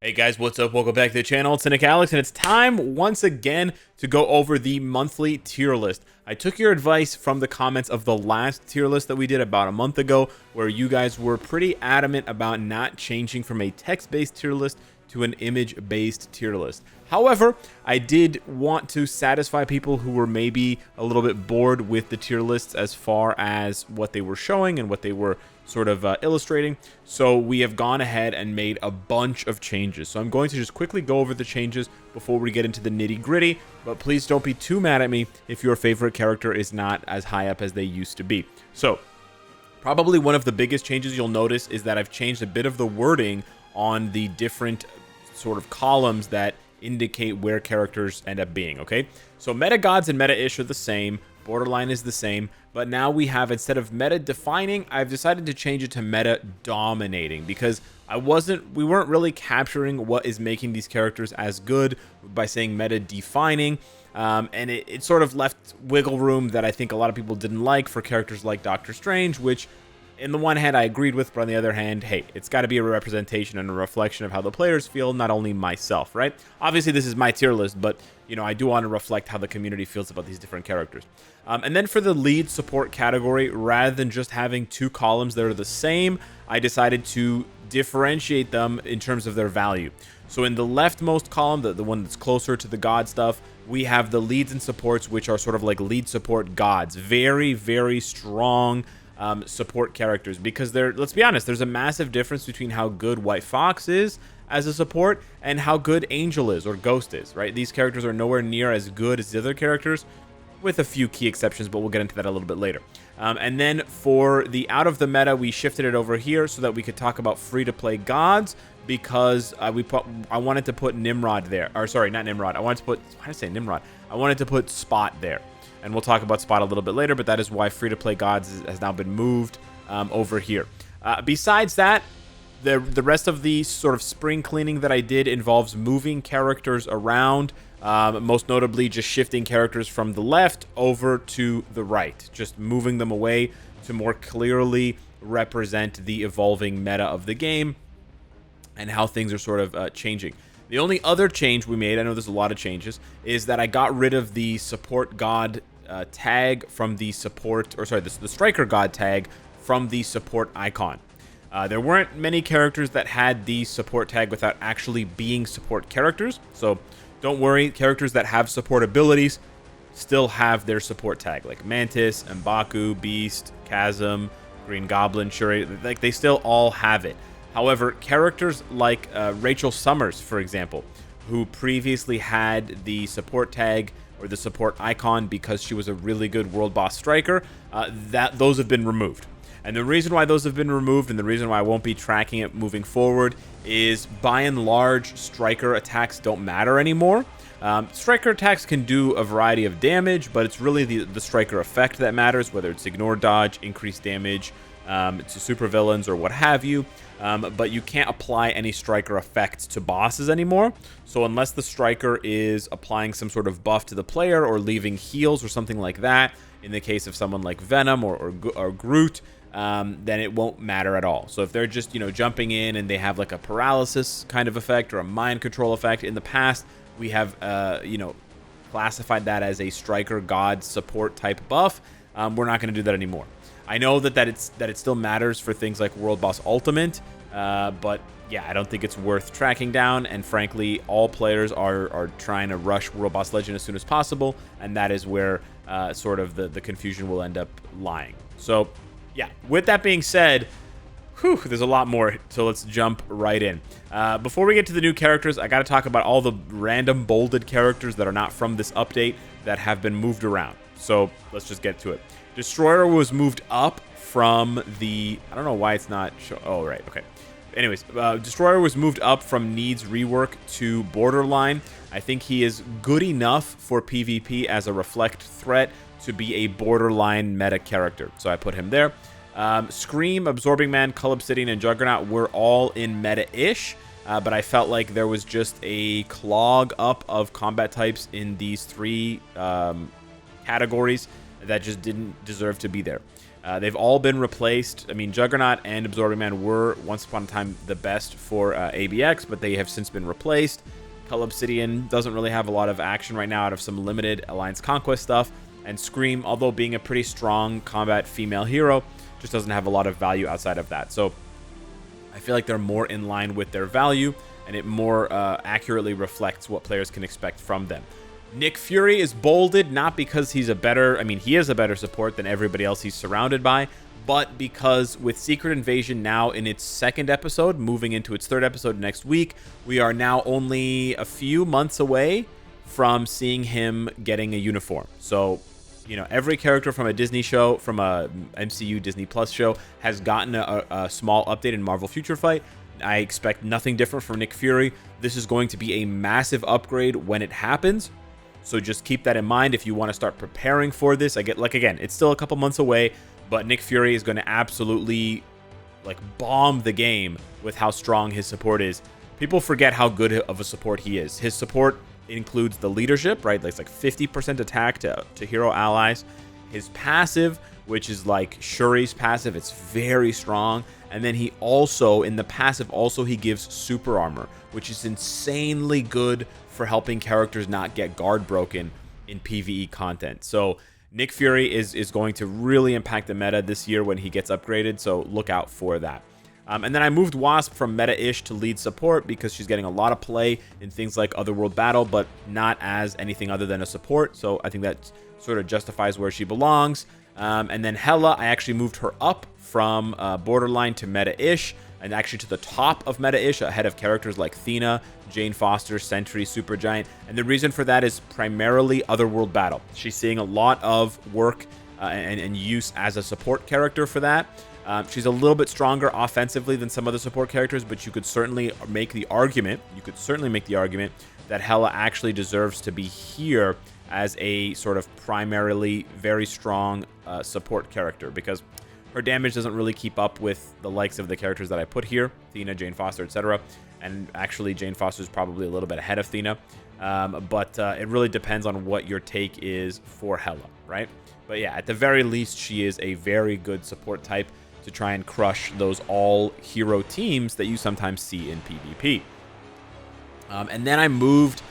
Hey guys, what's up? Welcome back to the channel. It's Cynicalex, and it's time once again to go over the monthly tier list. I took your advice from the comments of the last tier list that we did about a month ago, where you guys were pretty adamant about not changing from a text-based tier list to an image-based tier list. However, I did want to satisfy people who were maybe a little bit bored with the tier lists as far as what they were showing and what they were sort of illustrating. So we have gone ahead and made a bunch of changes. So I'm going to just quickly go over the changes before we get into the nitty-gritty, but please don't be too mad at me if your favorite character is not as high up as they used to be. So probably one of the biggest changes you'll notice is that I've changed a bit of the wording on the different sort of columns that indicate where characters end up being. Okay, so meta gods and meta ish are the same, borderline is the same, but now we have, instead of meta defining, I've decided to change it to meta dominating, because we weren't really capturing what is making these characters as good by saying meta defining, and it sort of left wiggle room that I think a lot of people didn't like for characters like Doctor Strange, which in the one hand I agreed with, but on the other hand, hey, it's got to be a representation and a reflection of how the players feel, not only myself, right? Obviously, this is my tier list, but, you know, I do want to reflect how the community feels about these different characters. And then for the lead support category, rather than just having two columns that are the same, I decided to differentiate them in terms of their value. So in the leftmost column, the one that's closer to the god stuff, we have the leads and supports, which are sort of like lead support gods. Very, very strong support characters, because let's be honest, there's a massive difference between how good White Fox is as a support and how good Angel is or Ghost is, right? These characters are nowhere near as good as the other characters, with a few key exceptions, but we'll get into that a little bit later. And then for the out of the meta, we shifted it over here so that we could talk about free-to-play gods, because I wanted to put Nimrod there, or sorry, not Nimrod. I wanted to put, why did I say Nimrod? I wanted to put Spot there. And we'll talk about Spot a little bit later, but that is why free-to-play gods has now been moved over here. Besides that, the rest of the sort of spring cleaning that I did involves moving characters around, most notably just shifting characters from the left over to the right, just moving them away to more clearly represent the evolving meta of the game and how things are sort of changing. The only other change we made, I know there's a lot of changes, is that I got rid of the support god tag from the support, or sorry, the striker god tag from the support icon. There weren't many characters that had the support tag without actually being support characters, so don't worry, characters that have support abilities still have their support tag, like Mantis, M'Baku, Beast, Chasm, Green Goblin, Shuri, like they still all have it. However, characters like Rachel Summers, for example, who previously had the support tag or the support icon because she was a really good world boss striker, those have been removed. And the reason why those have been removed, and the reason why I won't be tracking it moving forward, is by and large, striker attacks don't matter anymore. Striker attacks can do a variety of damage, but it's really the striker effect that matters, whether it's ignore dodge, increased damage to supervillains, or what have you. But you can't apply any striker effects to bosses anymore. So unless the striker is applying some sort of buff to the player or leaving heals or something like that, in the case of someone like Venom or Groot, then it won't matter at all. So if they're just, you know, jumping in and they have like a paralysis kind of effect or a mind control effect, in the past we have, you know, classified that as a striker god support type buff. We're not going to do that anymore. I know that it still matters for things like World Boss Ultimate, but yeah, I don't think it's worth tracking down, and frankly, all players are trying to rush World Boss Legend as soon as possible, and that is where sort of the confusion will end up lying. So yeah, with that being said, there's a lot more, so let's jump right in. Before we get to the new characters, I got to talk about all the random bolded characters that are not from this update that have been moved around. So let's just get to it. Destroyer was moved up from the... I don't know why it's not... Oh, right. Okay. Anyways, Destroyer was moved up from needs rework to borderline. I think he is good enough for PvP as a reflect threat to be a borderline meta character. So I put him there. Scream, Absorbing Man, Cull Obsidian, and Juggernaut were all in meta-ish. But I felt like there was just a clog up of combat types in these three categories that just didn't deserve to be there. They've all been replaced. I mean, Juggernaut and Absorbing Man were once upon a time the best for ABX, but they have since been replaced. Cull Obsidian doesn't really have a lot of action right now out of some limited Alliance Conquest stuff. And Scream, although being a pretty strong combat female hero, just doesn't have a lot of value outside of that. So I feel like they're more in line with their value, and it more accurately reflects what players can expect from them. Nick Fury is bolded, not because he's a better, I mean, he is a better support than everybody else he's surrounded by, but because with Secret Invasion now in its 2nd episode, moving into its 3rd episode next week, we are now only a few months away from seeing him getting a uniform. So, you know, every character from a Disney show, from a MCU Disney Plus show, has gotten a small update in Marvel Future Fight. I expect nothing different from Nick Fury. This is going to be a massive upgrade when it happens. So just keep that in mind if you want to start preparing for this. Again, it's still a couple months away, but Nick Fury is going to absolutely bomb the game with how strong his support is. People forget how good of a support he is. His support includes the leadership, right? It's like 50% attack to hero allies. His passive, which is like Shuri's passive, it's very strong. And then he also, in the passive, he gives super armor, which is insanely good for helping characters not get guard broken in PvE content. So Nick Fury is going to really impact the meta this year when he gets upgraded, so look out for that. And then I moved Wasp from meta-ish to lead support because she's getting a lot of play in things like Otherworld Battle, but not as anything other than a support. So I think that sort of justifies where she belongs. And then Hela, I actually moved her up from borderline to meta-ish, and actually to the top of meta-ish, ahead of characters like Thena, Jane Foster, Sentry, Supergiant. And the reason for that is primarily Otherworld Battle. She's seeing a lot of work and use as a support character for that. She's a little bit stronger offensively than some other support characters, but you could certainly make the argument, that Hela actually deserves to be here as a sort of primarily very strong support character, because her damage doesn't really keep up with the likes of the characters that I put here, Thena, Jane Foster, etc. And actually, Jane Foster is probably a little bit ahead of Thena, but it really depends on what your take is for Hela, right? But yeah, at the very least, she is a very good support type to try and crush those all-hero teams that you sometimes see in PvP. And then I moved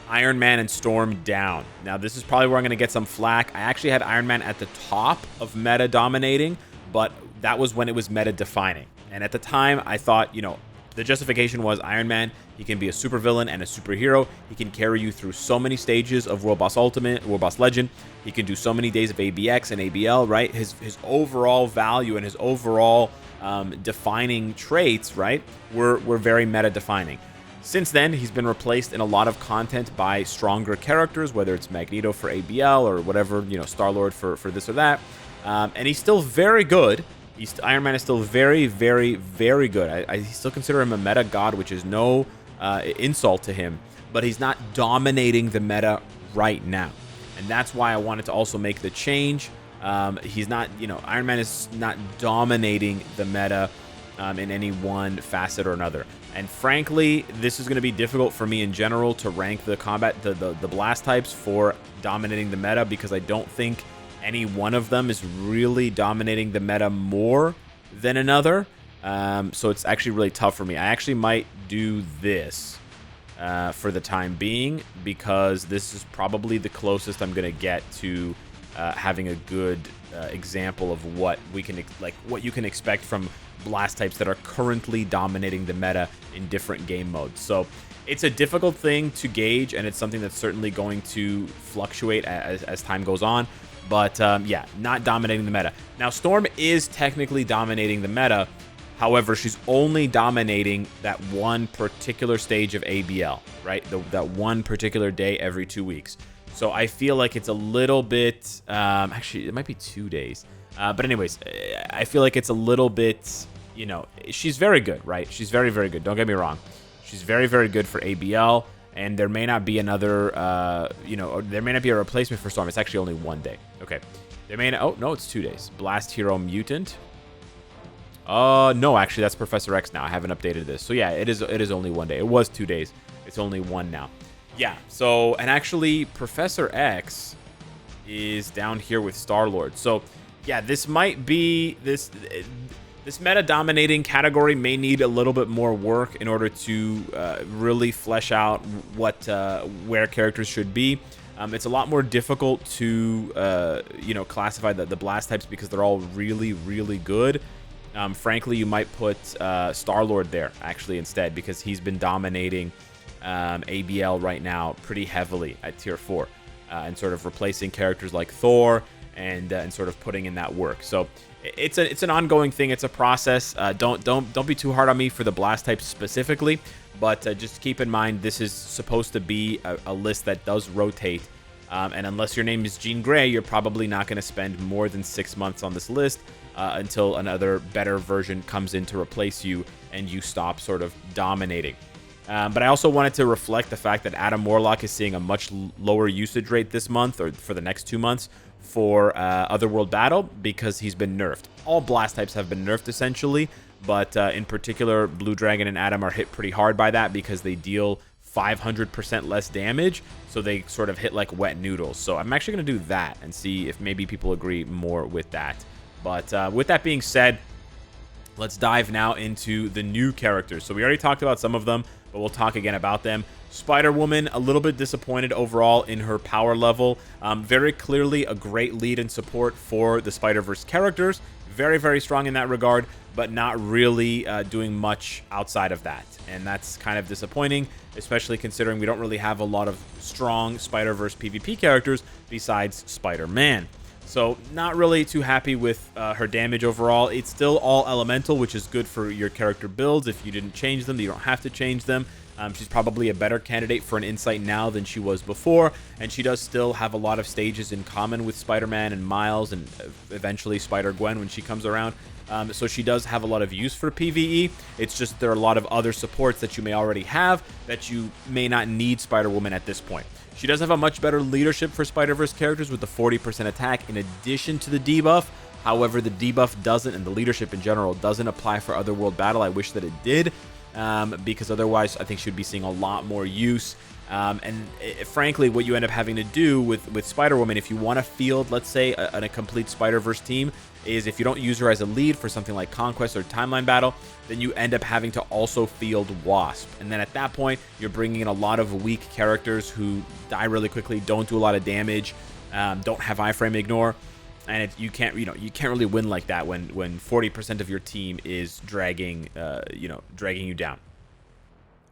Iron Man and Storm down. Now, this is probably where I'm going to get some flack. I actually had Iron Man at the top of meta dominating, but that was when it was meta defining. And at the time, I thought, the justification was Iron Man, he can be a supervillain and a superhero. He can carry you through so many stages of World Boss Ultimate, World Boss Legend. He can do so many days of ABX and ABL, right? His overall value and his overall defining traits, right, were very meta defining. Since then, he's been replaced in a lot of content by stronger characters, whether it's Magneto for ABL or whatever, Star-Lord for this or that. And he's still very good. Iron Man is still very, very, very good. I still consider him a meta god, which is no insult to him, but he's not dominating the meta right now. And that's why I wanted to also make the change. He's not, Iron Man is not dominating the meta in any one facet or another. And frankly, this is going to be difficult for me in general to rank the the blast types for dominating the meta, because I don't think any one of them is really dominating the meta more than another. So it's actually really tough for me. I actually might do this for the time being, because this is probably the closest I'm going to get to having a good example of what what you can expect from blast types that are currently dominating the meta in different game modes. So it's a difficult thing to gauge, and it's something that's certainly going to fluctuate as time goes on. But yeah, not dominating the meta. Now, Storm is technically dominating the meta. However, she's only dominating that one particular stage of ABL, right? That one particular day every 2 weeks. So I feel like it's a little bit... actually, it might be 2 days. But anyways, I feel like it's a little bit... she's very good, right? She's very, very good. Don't get me wrong. She's very, very good for ABL. And there may not be another, there may not be a replacement for Storm. It's actually only 1 day. Okay. There may not... Oh, no, it's 2 days. Blast Hero Mutant. No, actually, that's Professor X now. I haven't updated this. So, yeah, it is only 1 day. It was 2 days. It's only 1 now. Yeah, so... And actually, Professor X is down here with Star-Lord. So, yeah, this might be this meta dominating category may need a little bit more work in order to really flesh out what where characters should be. It's a lot more difficult to you know, classify the blast types because they're all really good. Frankly, you might put Star-Lord there actually instead, because he's been dominating ABL right now pretty heavily at tier 4 and sort of replacing characters like Thor and sort of putting in that work. So it's an ongoing thing. It's a process. Don't be too hard on me for the blast types specifically, but just keep in mind this is supposed to be a list that does rotate. And unless your name is Jean Grey, you're probably not going to spend more than 6 months on this list until another better version comes in to replace you and you stop sort of dominating. But I also wanted to reflect the fact that Adam Warlock is seeing a much lower usage rate this month, or for the next 2 months, for Otherworld Battle, because he's been nerfed. All blast types have been nerfed essentially, but in particular, Blue Dragon and Adam are hit pretty hard by that because they deal 500% less damage, so they sort of hit like wet noodles. So I'm actually going to do that and see if maybe people agree more with that. But with that being said, let's dive now into the new characters. So we already talked about some of them, but we'll talk again about them. SpiderWoman, a little bit disappointed overall in her power level. Very clearly a great lead and support for the Spider-Verse characters. Very strong in that regard, but not really doing much outside of that. And that's kind of disappointing, especially considering we don't really have a lot of strong Spider-Verse PvP characters besides Spider-Man. So not really too happy with her damage overall. It's still all elemental, which is good for your character builds. If you didn't change them, you don't have to change them. She's probably a better candidate for an insight now than she was before, and she does still have a lot of stages in common with Spider-Man and Miles, and eventually Spider-Gwen when she comes around. So she does have a lot of use for PvE. It's just there are a lot of other supports that you may already have that you may not need Spider-Woman at this point. She does have a much better leadership for Spider-Verse characters with the 40% attack in addition to the debuff. However, the debuff doesn't, and the leadership in general doesn't apply for Otherworld Battle. I wish that it did, because otherwise I think she would be seeing a lot more use. Frankly, what you end up having to do with Spider-Woman, if you want to field, let's say, a complete Spider-Verse team, is if you don't use her as a lead for something like Conquest or Timeline Battle, then you end up having to also field Wasp. And then at that point, you're bringing in a lot of weak characters who die really quickly, don't do a lot of damage, don't have iframe ignore, and you can't really win like that when 40% of your team is dragging you down.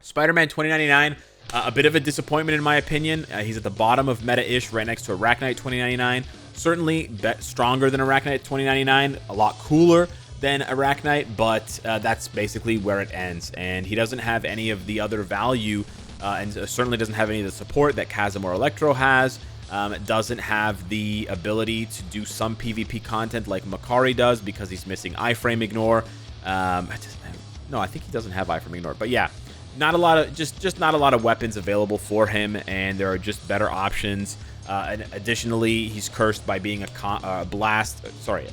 Spider-Man 2099. A bit of a disappointment in my opinion. He's at the bottom of meta-ish, right next to Arachnite 2099. Certainly stronger than Arachnite 2099, a lot cooler than Arachnite, but that's basically where it ends. And he doesn't have any of the other value, and certainly doesn't have any of the support that Chasm or Electro has. It doesn't have the ability to do some PvP content like Makari does because he's missing iframe ignore. No, I think he doesn't have iframe ignore, but yeah. Not a lot of just not a lot of weapons available for him, and there are just better options. And additionally, he's cursed by being a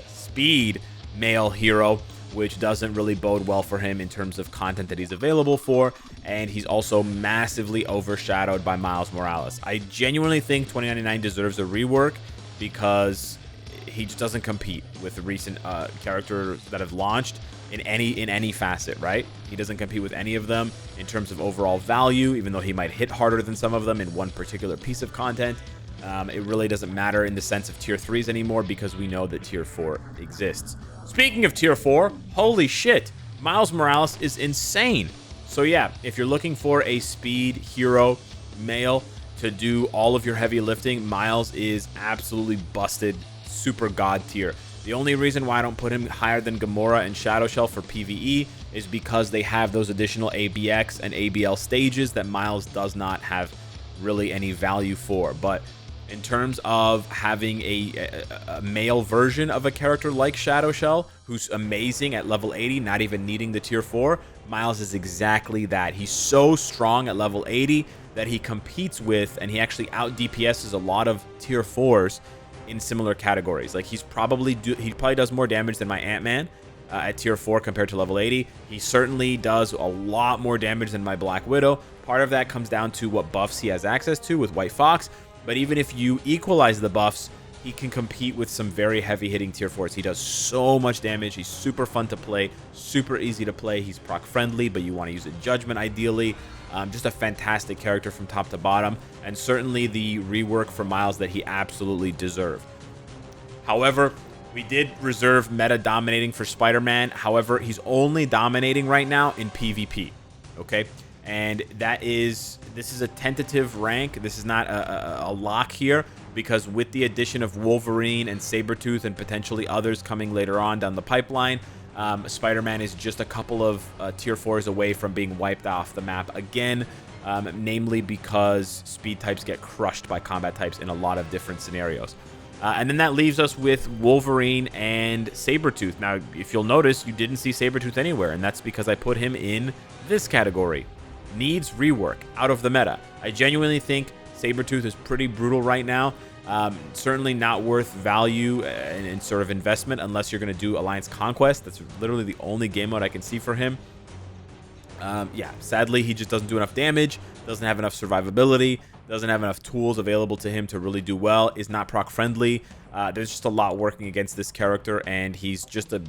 speed male hero, which doesn't really bode well for him in terms of content that he's available for. And he's also massively overshadowed by Miles Morales. I genuinely think 2099 deserves a rework because he just doesn't compete with the recent characters that have launched in any facet, right? He doesn't compete with any of them in terms of overall value, even though he might hit harder than some of them in one particular piece of content. It really doesn't matter in the sense of tier 3s anymore because we know that tier 4 exists. Speaking of tier 4, holy shit, Miles Morales is insane. So yeah, if you're looking for a speed hero male to do all of your heavy lifting, Miles is absolutely busted, super god tier. The only reason why I don't put him higher than Gamora and Shadow Shell for PvE is because they have those additional ABX and ABL stages that Miles does not have really any value for. But in terms of having a male version of a character like Shadow Shell, who's amazing at level 80, not even needing the tier 4, Miles is exactly that. He's so strong at level 80 that he competes with, and he actually out DPSs a lot of tier 4s in similar categories. Like he probably does more damage than my Ant-Man at tier 4 compared to level 80. He certainly does a lot more damage than my Black Widow. Part of that comes down to what buffs he has access to with White Fox, but even if you equalize the buffs, he can compete with some very heavy hitting tier 4s. He does so much damage. He's super fun to play, super easy to play. He's proc friendly, but you want to use a judgment ideally. Just a fantastic character from top to bottom, and certainly the rework for Miles that he absolutely deserved. However, we did reserve meta dominating for Spider-Man. However, he's only dominating right now in PvP, okay? And this is a tentative rank. This is not a lock here, because with the addition of Wolverine and Sabretooth and potentially others coming later on down the pipeline, Spider-Man is just a couple of tier 4s away from being wiped off the map again, namely because speed types get crushed by combat types in a lot of different scenarios. And then that leaves us with Wolverine and Sabretooth. Now, if you'll notice, you didn't see Sabretooth anywhere, and that's because I put him in this category. Needs rework, out of the meta. I genuinely think Sabretooth is pretty brutal right now. Certainly not worth value and sort of investment unless you're going to do Alliance Conquest. That's literally the only game mode I can see for him. Yeah, sadly, he just doesn't do enough damage, doesn't have enough survivability, doesn't have enough tools available to him to really do well, is not proc friendly. There's just a lot working against this character, and he's just a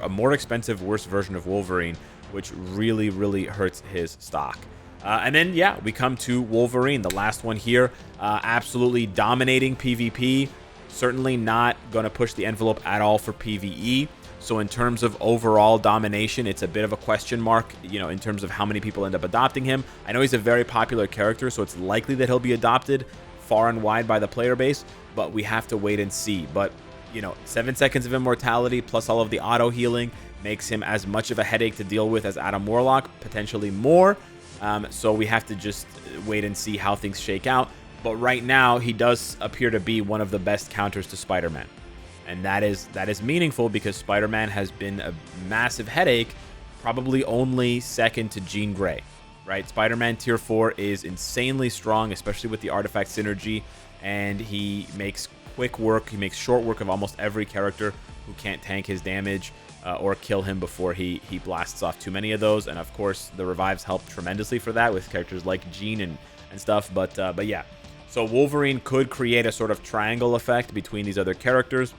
more expensive, worse version of Wolverine, which really, really hurts his stock. And then, yeah, we come to Wolverine, the last one here. Absolutely dominating PvP. Certainly not going to push the envelope at all for PvE. So in terms of overall domination, it's a bit of a question mark, you know, in terms of how many people end up adopting him. I know he's a very popular character, so it's likely that he'll be adopted far and wide by the player base, but we have to wait and see. But, you know, 7 seconds of immortality plus all of the auto healing makes him as much of a headache to deal with as Adam Warlock, potentially more. So we have to just wait and see how things shake out. But right now, he does appear to be one of the best counters to Spider-Man. And that is meaningful because Spider-Man has been a massive headache, probably only second to Jean Grey, right? Spider-Man tier 4 is insanely strong, especially with the artifact synergy, and he makes quick work, he makes short work of almost every character who can't tank his damage or kill him before he blasts off too many of those. And of course, the revives help tremendously for that with characters like Jean and stuff. But yeah, so Wolverine could create a sort of triangle effect between these other characters.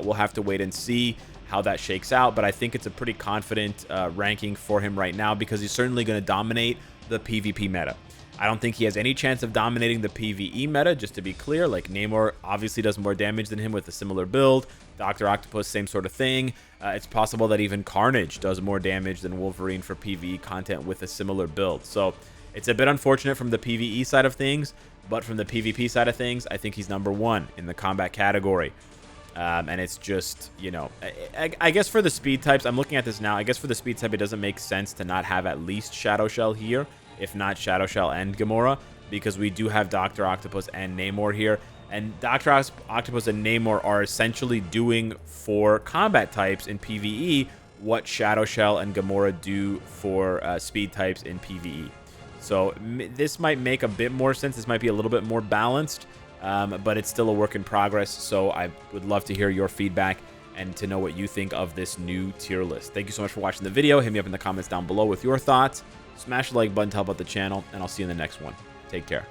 We'll have to wait and see how that shakes out, but I think it's a pretty confident ranking for him right now because he's certainly going to dominate the PvP meta. I don't think he has any chance of dominating the PvE meta, just to be clear. Like, Namor obviously does more damage than him with a similar build. Dr. Octopus, same sort of thing. It's possible that even Carnage does more damage than Wolverine for PvE content with a similar build. So it's a bit unfortunate from the PvE side of things, but from the PvP side of things, I think he's #1 in the combat category. And it's just, you know, I guess for the speed types, I'm looking at this now, I guess for the speed type, it doesn't make sense to not have at least Shadow Shell here, if not Shadow Shell and Gamora, because we do have Dr. Octopus and Namor here. And Dr. Octopus and Namor are essentially doing for combat types in PvE what Shadow Shell and Gamora do for speed types in PvE. So this might make a bit more sense. This might be a little bit more balanced. But it's still a work in progress, so I would love to hear your feedback and to know what you think of this new tier list. Thank you so much for watching the video. Hit me up in the comments down below with your thoughts. Smash the like button to help out the channel, and I'll see you in the next one. Take care.